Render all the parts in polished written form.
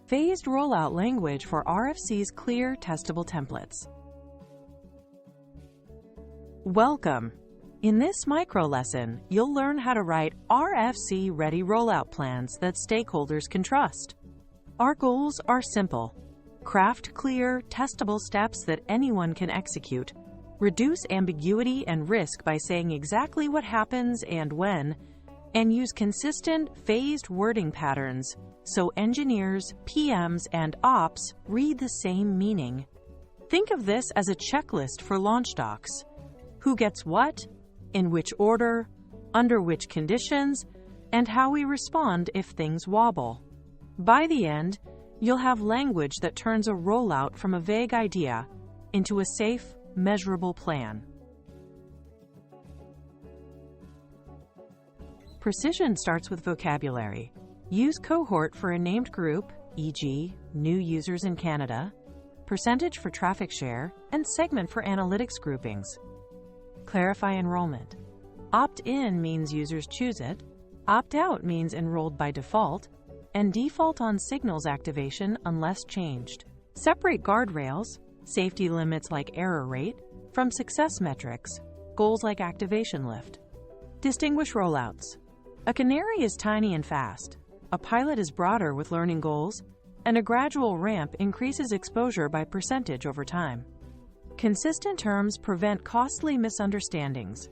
phased rollout language for RFCs clear, testable templates. Welcome! In this micro lesson, you'll learn how to write RFC-ready rollout plans that stakeholders can trust. Our goals are simple. Craft clear, testable steps that anyone can execute. Reduce ambiguity and risk by saying exactly what happens and when, and use consistent, phased wording patterns so engineers, PMs, and ops read the same meaning. Think of this as a checklist for launch docs. Who gets what, in which order, under which conditions, and how we respond if things wobble. By the end, you'll have language that turns a rollout from a vague idea into a safe, measurable plan. Precision starts with vocabulary. Use cohort for a named group, e.g., new users in Canada, percentage for traffic share, and segment for analytics groupings. Clarify enrollment. Opt-in means users choose it, opt-out means enrolled by default, and default on signals activation unless changed. Separate guardrails, safety limits like error rate, from success metrics, goals like activation lift. Distinguish rollouts. A canary is tiny and fast, a pilot is broader with learning goals, and a gradual ramp increases exposure by percentage over time. Consistent terms prevent costly misunderstandings.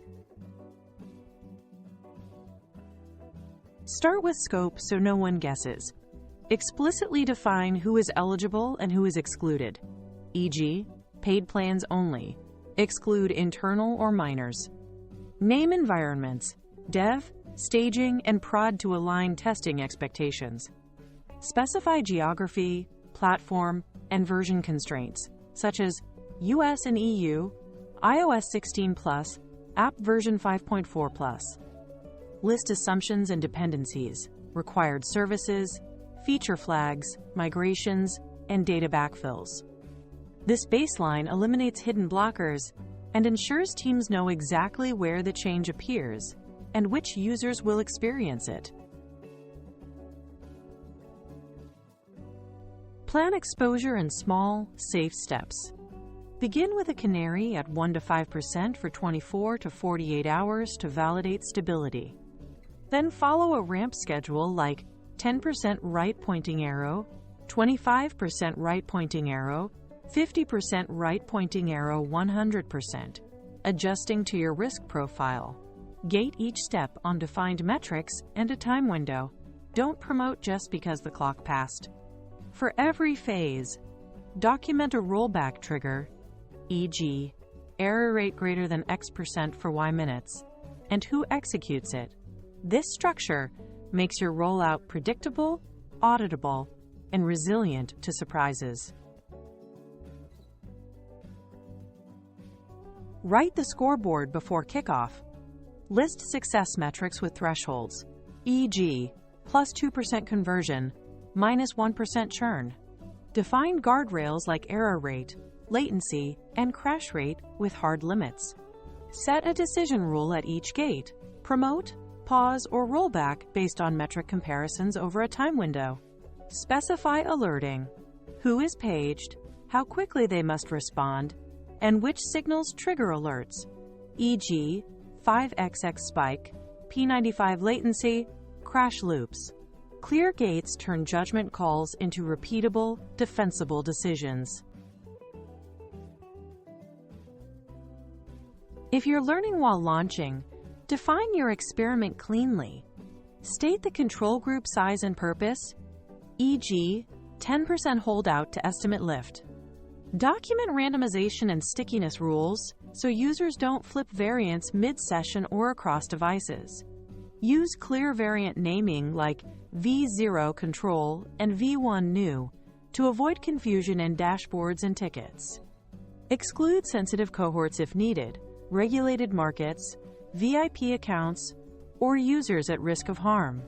Start with scope so no one guesses. Explicitly define who is eligible and who is excluded, e.g., paid plans only. Exclude internal or minors. Name environments, dev, staging, and prod to align testing expectations. Specify geography, platform, and version constraints, such as US and EU, iOS 16+, app version 5.4+. List assumptions and dependencies, required services, feature flags, migrations, and data backfills. This baseline eliminates hidden blockers and ensures teams know exactly where the change appears and which users will experience it. Plan exposure in small, safe steps. Begin with a canary at 1 to 5% for 24 to 48 hours to validate stability. Then follow a ramp schedule like 10% right pointing arrow, 25% right pointing arrow, 50% right pointing arrow, 100%, adjusting to your risk profile. Gate each step on defined metrics and a time window. Don't promote just because the clock passed. For every phase, document a rollback trigger, e.g., error rate greater than X% for Y minutes, and who executes it. This structure makes your rollout predictable, auditable, and resilient to surprises. Write the scoreboard before kickoff. List success metrics with thresholds, e.g., plus 2% conversion, minus 1% churn. Define guardrails like error rate, latency, and crash rate with hard limits. Set a decision rule at each gate. Promote, pause, or rollback based on metric comparisons over a time window. Specify alerting, who is paged, how quickly they must respond, and which signals trigger alerts, e.g., 5xx spike, P95 latency, crash loops. Clear gates turn judgment calls into repeatable, defensible decisions. If you're learning while launching, define your experiment cleanly. State the control group size and purpose, e.g., 10% holdout to estimate lift. Document randomization and stickiness rules so users don't flip variants mid-session or across devices. Use clear variant naming like V0 control and V1 new to avoid confusion in dashboards and tickets. Exclude sensitive cohorts if needed, regulated markets, VIP accounts, or users at risk of harm.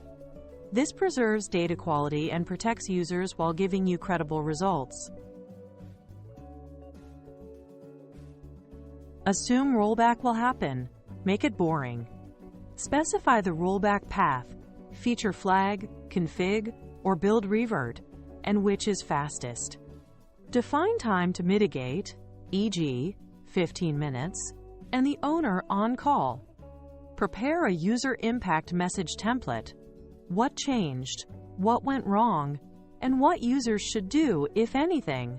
This preserves data quality and protects users while giving you credible results. Assume rollback will happen. Make it boring. Specify the rollback path, feature flag, config, or build revert, and which is fastest. Define time to mitigate, e.g., 15 minutes, and the owner on call. Prepare a user impact message template. What changed? What went wrong? And what users should do, if anything?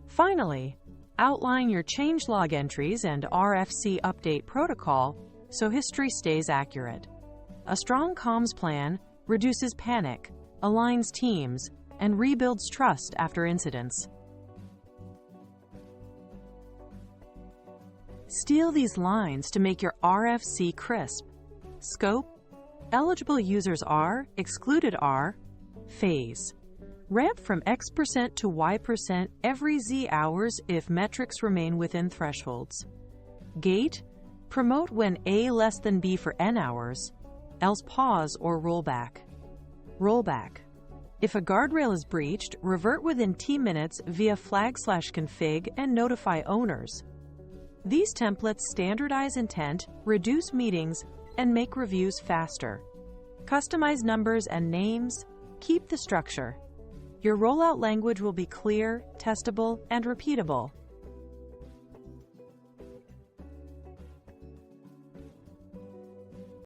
Finally, outline your changelog entries and RFC update protocol so history stays accurate. A strong comms plan reduces panic, aligns teams, and rebuilds trust after incidents. Steal these lines to make your RFC crisp. Scope: eligible users are, excluded are. Phase: ramp from X% to Y% every Z hours if metrics remain within thresholds. Gate: promote when A less than B for N hours, else pause or rollback. Rollback: if a guardrail is breached, revert within T minutes via flag/config and notify owners. These templates standardize intent, reduce meetings, and make reviews faster. Customize numbers and names, keep the structure. Your rollout language will be clear, testable, and repeatable.